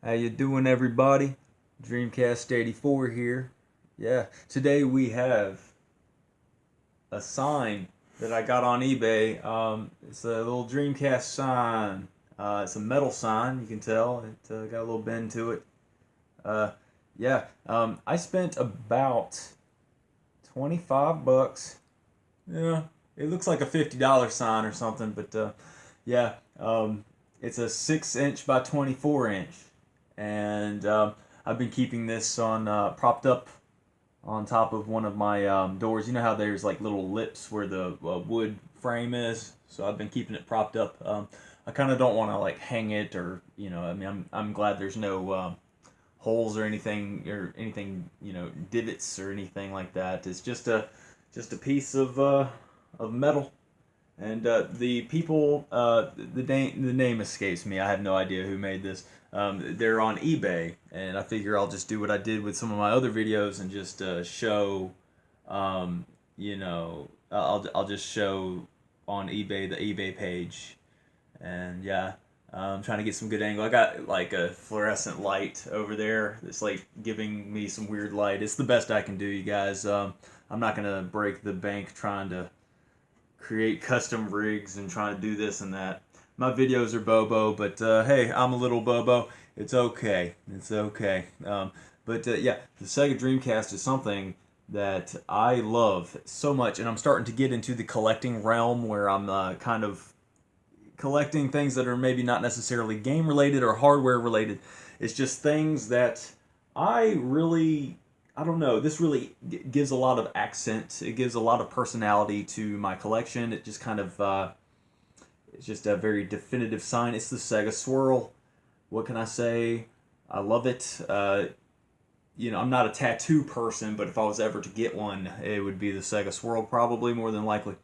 How you doing, everybody? Dreamcast 84 here. Yeah, today we have a sign that I got on eBay. It's a little Dreamcast sign. It's a metal sign, you can tell. It got a little bend to it. Uh, yeah, I spent about 25 bucks. Yeah, it looks like a $50 sign or something, but yeah, it's a 6 inch by 24 inch, and I've been keeping this on propped up on top of one of my doors. You know how there's like little lips where the wood frame is, so I've been keeping it propped up. I kind of don't want to like hang it, or I mean, I'm glad there's no holes or anything, divots or anything like that. It's just a piece of metal. And the people, the name escapes me. I have no idea who made this. They're on eBay, and I figure I'll just do what I did with some of my other videos and just show, I'll just show on eBay, the eBay page, and yeah, I'm trying to get some good angle. I got like a fluorescent light over there that's like giving me some weird light. It's the best I can do, you guys. I'm not gonna break the bank trying to create custom rigs and trying to do this and that. My videos are Bobo, but hey, I'm a little Bobo. It's okay. It's okay. But yeah, the Sega Dreamcast is something that I love so much, and I'm starting to get into the collecting realm where I'm kind of collecting things that are maybe not necessarily game related or hardware related. It's just things that I don't know. This really gives a lot of accent. It gives a lot of personality to my collection. It just kind of it's just a very definitive sign. It's the Sega Swirl. What can I say? I love it. I'm not a tattoo person, but if I was ever to get one, it would be the Sega Swirl, probably more than likely.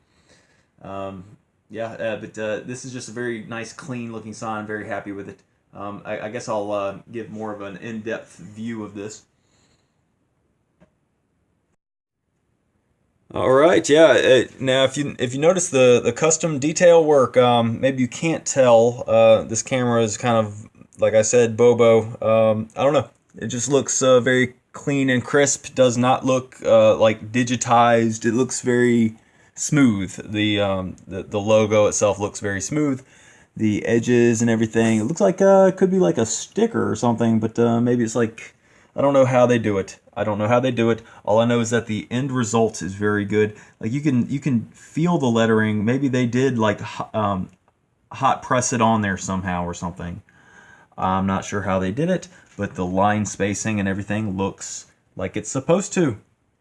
Um, yeah, but this is just a very nice, clean looking sign. I'm very happy with it. I guess I'll give more of an in-depth view of this. All right, yeah. Now, if you notice the custom detail work, maybe you can't tell. This camera is kind of, like I said, Bobo. I don't know. It just looks very clean and crisp. Does not look like digitized. It looks very smooth. The logo itself looks very smooth. The edges and everything. It looks like it could be like a sticker or something, but maybe it's like, I don't know how they do it. I don't know how they do it. All I know is that the end result is very good. Like you can feel the lettering. Maybe they did like hot press it on there somehow or something. I'm not sure how they did it, but the line spacing and everything looks like it's supposed to.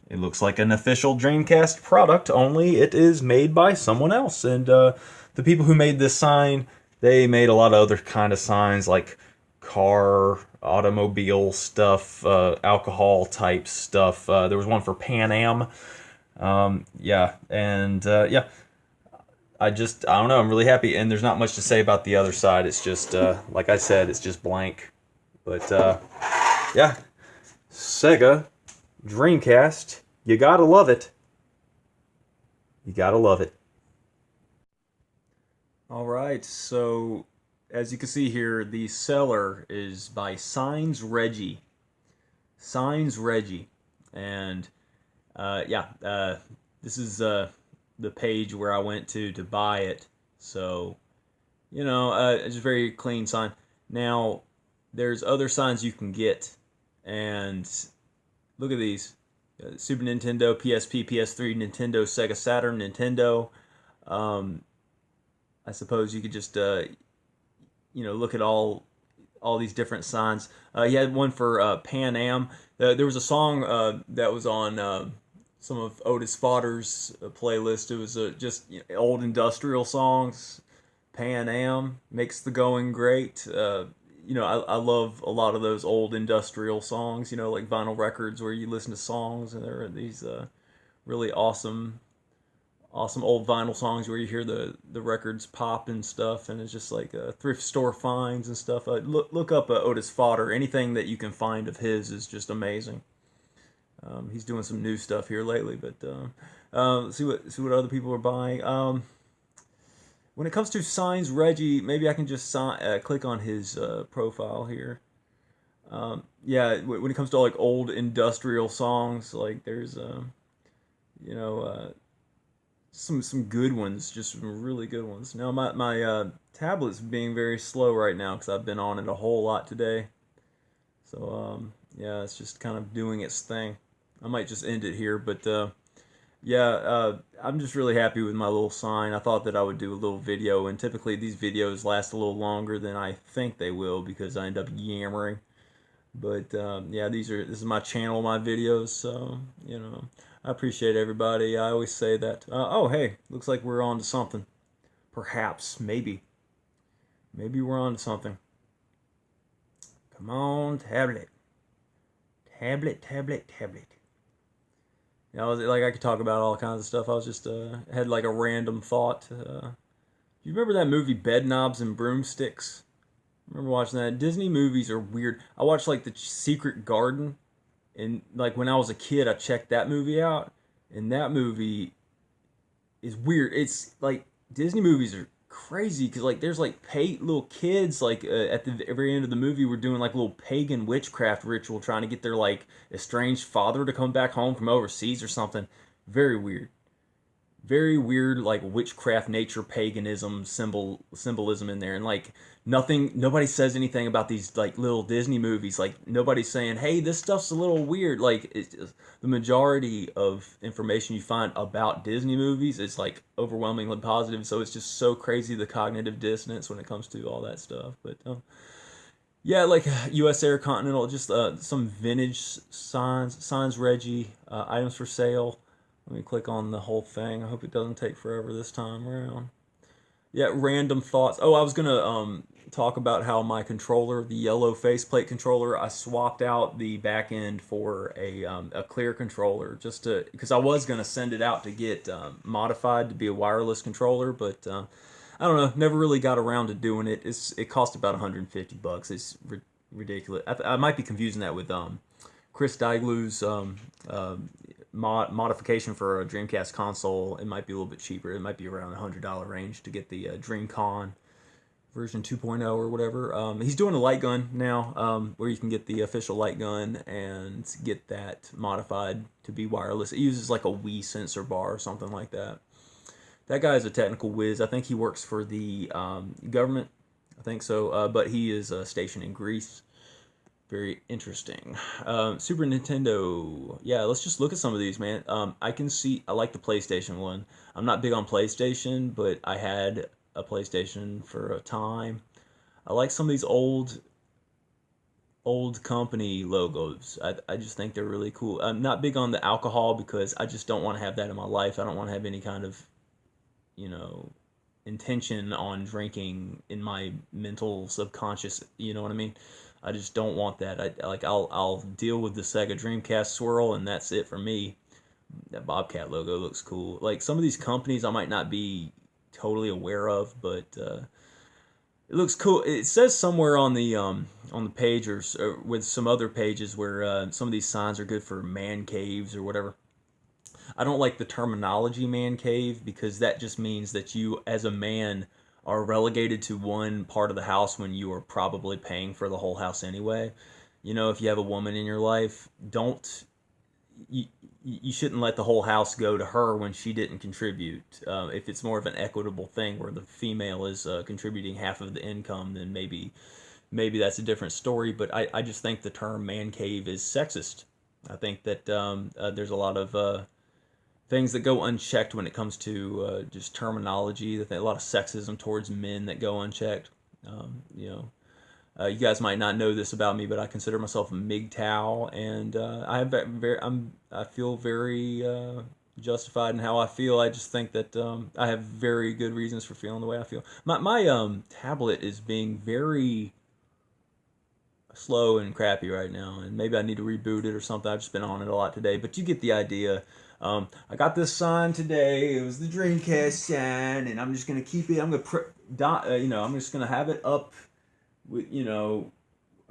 It looks like an official Dreamcast product, only it is made by someone else. And the people who made this sign, they made a lot of other kind of signs like car, automobile stuff, alcohol type stuff. There was one for Pan Am. Yeah, and yeah, I don't know. I'm really happy, and there's not much to say about the other side. It's just, like I said, it's just blank. But yeah, Sega Dreamcast, you gotta love it. You gotta love it. All right, so as you can see here, the seller is by Signs Reggie. Signs Reggie. And yeah, this is the page where I went to buy it. So, it's a very clean sign. Now, there's other signs you can get. And look at these. Super Nintendo, PSP, PS3, Nintendo, Sega Saturn, Nintendo. Um, I suppose you could just look at all these different signs. He had one for Pan Am. There was a song that was on some of Otis Fodder's playlist. It was just old industrial songs. Pan Am makes the going great. I love a lot of those old industrial songs. Like vinyl records where you listen to songs and there are these really awesome old vinyl songs where you hear the records pop and stuff, and it's just like thrift store finds and stuff. Look up Otis Fodder. Anything that you can find of his is just amazing. He's doing some new stuff here lately, but see what other people are buying. When it comes to Signs Reggie, maybe I can just click on his profile here. Yeah, when it comes to like old industrial songs, like there's you know some good ones, just some really good ones. Now my tablet's being very slow right now because I've been on it a whole lot today. So yeah, it's just kind of doing its thing. I might just end it here, but yeah, I'm just really happy with my little sign. I thought that I would do a little video, and typically these videos last a little longer than I think they will because I end up yammering. But yeah, this is my channel, my videos, so I appreciate everybody. I always say that. Oh, hey, looks like we're on to something. Perhaps, maybe we're on to something. Come on, tablet, tablet, tablet, tablet. Like I could talk about all kinds of stuff. I was just had like a random thought. Do you remember that movie Bed Knobs and Broomsticks? I remember watching that. Disney movies are weird. I watched like The Secret Garden, and like when I was a kid, I checked that movie out, and that movie is weird. It's like Disney movies are crazy because like there's like little kids like at the very end of the movie were doing like a little pagan witchcraft ritual trying to get their like estranged father to come back home from overseas or something. Very weird, very weird, like witchcraft, nature, paganism, symbolism in there, and like nobody says anything about these like little Disney movies. Like nobody's saying, "Hey, this stuff's a little weird." Like the majority of information you find about Disney movies is like overwhelmingly positive. So it's just so crazy the cognitive dissonance when it comes to all that stuff. But yeah, like U.S. Air Continental, just some vintage signs Reggie items for sale. Let me click on the whole thing. I hope it doesn't take forever this time around. Yeah, random thoughts. Oh, I was gonna talk about how my controller, the yellow faceplate controller, I swapped out the back end for a clear controller just to because I was gonna send it out to get modified to be a wireless controller, but I don't know, never really got around to doing it. It cost about 150 bucks. It's ridiculous. I might be confusing that with Chris Diglu's modification for a Dreamcast console. It might be a little bit cheaper. It might be around the $100 range to get the DreamCon version 2.0 or whatever. He's doing a light gun now, where you can get the official light gun and get that modified to be wireless. It uses like a Wii sensor bar or something like that. That guy is a technical whiz. I think he works for the government. I think so, but he is stationed in Greece. Very interesting. Super Nintendo. Yeah, let's just look at some of these, man. I can see. I like the PlayStation one. I'm not big on PlayStation, but I had a PlayStation for a time. I like some of these old company logos. I just think they're really cool. I'm not big on the alcohol because I just don't want to have that in my life. I don't want to have any kind of, you know, intention on drinking in my mental subconscious. You know what I mean? I just don't want that. I'll deal with the Sega Dreamcast swirl, and that's it for me. That Bobcat logo looks cool. Like some of these companies I might not be totally aware of, but it looks cool. It says somewhere on the page or with some other pages where some of these signs are good for man caves or whatever. I don't like the terminology man cave because that just means that you as a man are relegated to one part of the house when you are probably paying for the whole house anyway. You know, if you have a woman in your life, you shouldn't let the whole house go to her when she didn't contribute. If it's more of an equitable thing where the female is contributing half of the income, then maybe that's a different story. But I just think the term man cave is sexist. I think that there's a lot of things that go unchecked when it comes to just terminology. A lot of sexism towards men that go unchecked. You guys might not know this about me, but I consider myself a MGTOW, and I feel very justified in how I feel. I just think that I have very good reasons for feeling the way I feel. My tablet is being very slow and crappy right now, and maybe I need to reboot it or something. I've just been on it a lot today, but you get the idea. I got this sign today. It was the Dreamcast sign, and I'm just gonna keep it. I'm just gonna have it up, with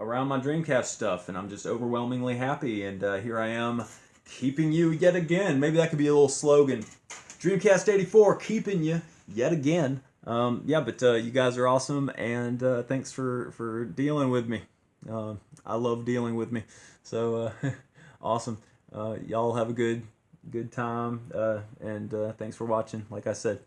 around my Dreamcast stuff, and I'm just overwhelmingly happy. And here I am, keeping you yet again. Maybe that could be a little slogan. Dreamcast 84, keeping you yet again. Yeah, but you guys are awesome, and thanks for dealing with me. I love dealing with me. So awesome. Y'all have a good time, and thanks for watching. Like I said.